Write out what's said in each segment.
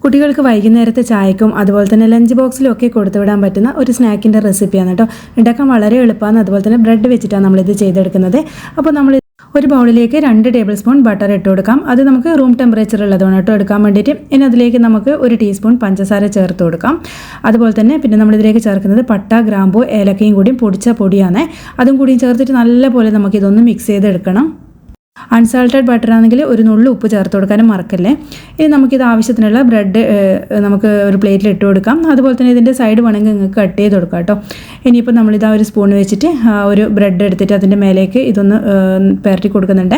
കുട്ടികൾക്ക് വൈകുന്നേരത്തെ ചായക്കും അതുപോലെ തന്നെ ലഞ്ച് ബോക്സിലും ഒക്കെ കൊടുത്തുവിടാൻ പറ്റുന്ന ഒരു സ്നാക്കിൻ്റെ റെസിപ്പിയാണ് കേട്ടോ. ഉണ്ടാക്കാൻ വളരെ എളുപ്പമാണ്. അതുപോലെ തന്നെ ബ്രെഡ് വെച്ചിട്ടാണ് നമ്മളിത് ചെയ്തെടുക്കുന്നത്. അപ്പോൾ നമ്മൾ ഒരു ബൗളിലേക്ക് 2 ടേബിൾ സ്പൂൺ ബട്ടർ ഇട്ട് കൊടുക്കാം. അത് നമുക്ക് റൂം ടെമ്പറേച്ചർ ഉള്ളതാണ് കേട്ടോ എടുക്കാൻ വേണ്ടിയിട്ട്. ഇനി അതിലേക്ക് നമുക്ക് 1 ടീസ്പൂൺ പഞ്ചസാര ചേർത്ത് കൊടുക്കാം. അതുപോലെ തന്നെ പിന്നെ നമ്മളിതിലേക്ക് ചേർക്കുന്നത് പട്ട, ഗ്രാമ്പൂ, ഏലക്കയും കൂടി പൊടിച്ച പൊടിയാണ്. അതും കൂടി ചേർത്തിട്ട് നല്ലപോലെ നമുക്കിതൊന്ന് മിക്സ് ചെയ്തെടുക്കണം. അൺസാൾട്ടഡ് ബട്ടർ ആണെങ്കിൽ ഒരു നുള്ളു ഉപ്പ് ചേർത്ത് കൊടുക്കാനും മറക്കല്ലേ. ഇനി നമുക്കിത് ആവശ്യത്തിനുള്ള ബ്രെഡ് നമുക്ക് ഒരു പ്ലേറ്റിൽ ഇട്ട് കൊടുക്കാം. അതുപോലെ തന്നെ ഇതിൻ്റെ സൈഡ് വേണമെങ്കിൽ നിങ്ങൾക്ക് കട്ട് ചെയ്ത് കൊടുക്കാം കേട്ടോ. ഇനിയിപ്പോൾ നമ്മളിതാ ഒരു സ്പൂൺ വെച്ചിട്ട് ഒരു ബ്രെഡ് എടുത്തിട്ട് അതിൻ്റെ മേലേക്ക് ഇതൊന്ന് പുരട്ടി കൊടുക്കുന്നുണ്ട്.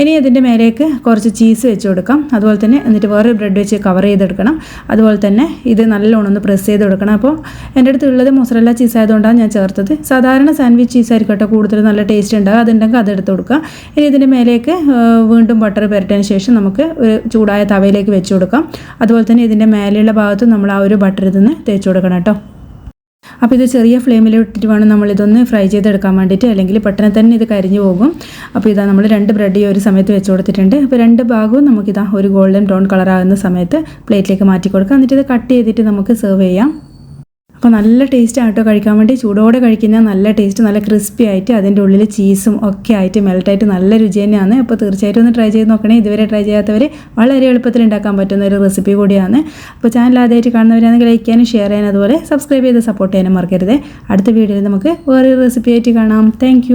ഇനി ഇതിൻ്റെ മേലേക്ക് കുറച്ച് ചീസ് വെച്ച് കൊടുക്കാം. അതുപോലെ തന്നെ എന്നിട്ട് വേറെ ബ്രെഡ് വെച്ച് കവർ ചെയ്തെടുക്കണം. അതുപോലെ തന്നെ ഇത് നല്ലോണം ഒന്ന് പ്രസ് ചെയ്ത് കൊടുക്കണം. അപ്പോൾ എൻ്റെ അടുത്ത് ഉള്ളത് മൊസറല്ല ചീസ് ആയതുകൊണ്ടാണ് ഞാൻ ചേർത്തത്. സാധാരണ സാൻഡ്വിച്ച് ചീസ് ആയിരിക്കും കേട്ടോ കൂടുതൽ നല്ല ടേസ്റ്റ് ഉണ്ടാകുക. അതുണ്ടെങ്കിൽ അതെടുത്ത് കൊടുക്കുക. ഇനി ഇതിൻ്റെ മേലേക്ക് വീണ്ടും ബട്ടർ പുരട്ടിയതിന് ശേഷം നമുക്ക് ഒരു ചൂടായ തവയിലേക്ക് വെച്ച് കൊടുക്കാം. അതുപോലെ തന്നെ ഇതിൻ്റെ മേലെയുള്ള ഭാഗത്ത് നമ്മൾ ആ ഒരു ബട്ടർ ഇതൊന്ന് തേച്ച് കൊടുക്കണം കേട്ടോ. അപ്പോൾ ഇത് ചെറിയ ഫ്ലെയിമിൽ ഇട്ടിട്ട് വേണം നമ്മളിതൊന്ന് ഫ്രൈ ചെയ്തെടുക്കാൻ വേണ്ടിയിട്ട്, അല്ലെങ്കിൽ പെട്ടെന്ന് തന്നെ ഇത് കരിഞ്ഞു പോകും. അപ്പോൾ ഇതാ നമ്മൾ 2 ബ്രെഡ് ഈ ഒരു സമയത്ത് വെച്ച് കൊടുത്തിട്ടുണ്ട്. അപ്പോൾ 2 ഭാഗവും നമുക്കിതാ ഒരു ഗോൾഡൻ ബ്രൗൺ കളറാകുന്ന സമയത്ത് പ്ലേറ്റിലേക്ക് മാറ്റി കൊടുക്കാം. എന്നിട്ട് ഇത് കട്ട് ചെയ്തിട്ട് നമുക്ക് സെർവ് ചെയ്യാം. അപ്പോൾ നല്ല ടേസ്റ്റ് ആട്ടോ കഴിക്കാൻ വേണ്ടി. ചൂടോടെ കഴിക്കുന്ന നല്ല ടേസ്റ്റ്, നല്ല ക്രിസ്പി ആയിട്ട് അതിൻ്റെ ഉള്ളിൽ ചീസും ഒക്കെ ആയിട്ട് മെൽട്ടായിട്ട് നല്ല രുചി തന്നെയാണ്. അപ്പോൾ തീർച്ചയായിട്ടും ഒന്ന് ട്രൈ ചെയ്ത് നോക്കണേ. ഇതുവരെ ട്രൈ ചെയ്യാത്തവർ വളരെ എളുപ്പത്തിൽ ഉണ്ടാക്കാൻ പറ്റുന്ന ഒരു റെസിപ്പി കൂടിയാണ്. അപ്പോൾ ചാനൽ ആദ്യമായിട്ട് കാണുന്നവരാണെങ്കിൽ ലൈക്ക് ചെയ്യാനും ഷെയർ ചെയ്യാനും അതുപോലെ സബ്സ്ക്രൈബ് ചെയ്ത് സപ്പോർട്ട് ചെയ്യാനും മറക്കരുത്. അടുത്ത വീഡിയോയിൽ നമുക്ക് വേറൊരു റെസിപ്പി ആയിട്ട് കാണാം. താങ്ക്